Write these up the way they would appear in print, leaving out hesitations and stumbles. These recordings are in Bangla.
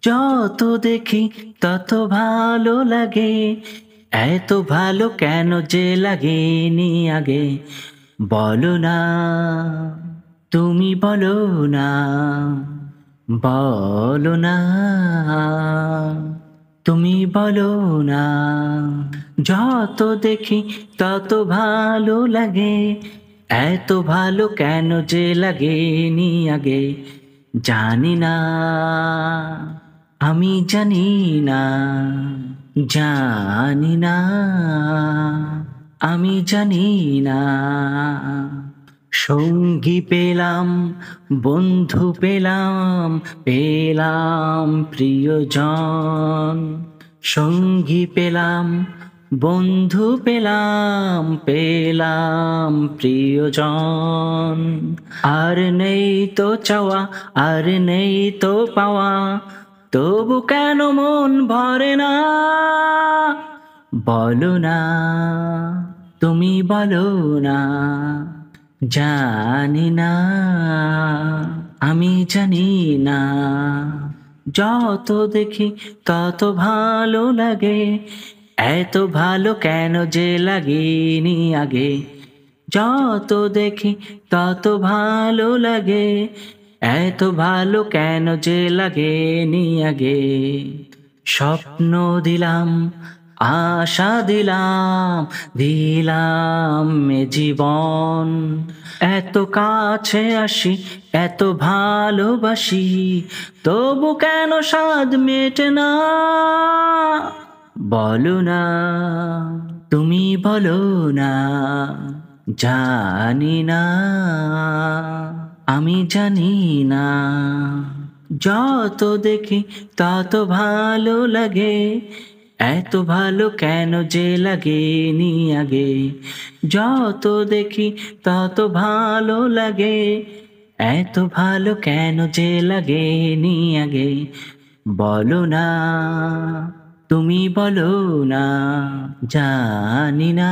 যত দেখি তত ভালো লাগে, এত ভালো কেন যে লাগেনি আগে। বলো না, তুমি বলো না, বলো না, তুমি বলো না। যত দেখি তত ভালো লাগে, এত ভালো কেন যে লাগেনি আগে। জানি না, আমি জানি না, জানি না, আমি জানি না। সঙ্গী পেলাম, বন্ধু পেলাম, পেলাম প্রিয়জন। সঙ্গী পেলাম, বন্ধু পেলাম, পেলাম প্রিয়জন। আর নেই তো চাওয়া, আর নেই তো পাওয়া, তবু কেন মন ভরে না। বলো না, তুমি বলো না, জানি না, আমি জানি না। যত দেখি তত ভালো লাগে, এত ভালো কেন যে লাগেনি আগে। যত দেখি তত ভালো লাগে, এত ভালো কেন যে লাগেনি আগে। স্বপ্ন দিলাম, আশা দিলাম, দিলাম এ জীবন। এত কাছে আসি, এত ভালোবাসি, তবু কেন স্বাদ মেটে না। বলো না, তুমি বলো না, জানি না, আমি জানি না। যত দেখি তত ভালো লাগে, এত ভালো কেন যে লাগেনি আগে। যত দেখি তত ভালো লাগে, এত ভালো কেন যে লাগেনি আগে। বলো না, তুমি বলো না, জানি না,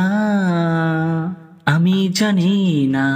আমি জানি না।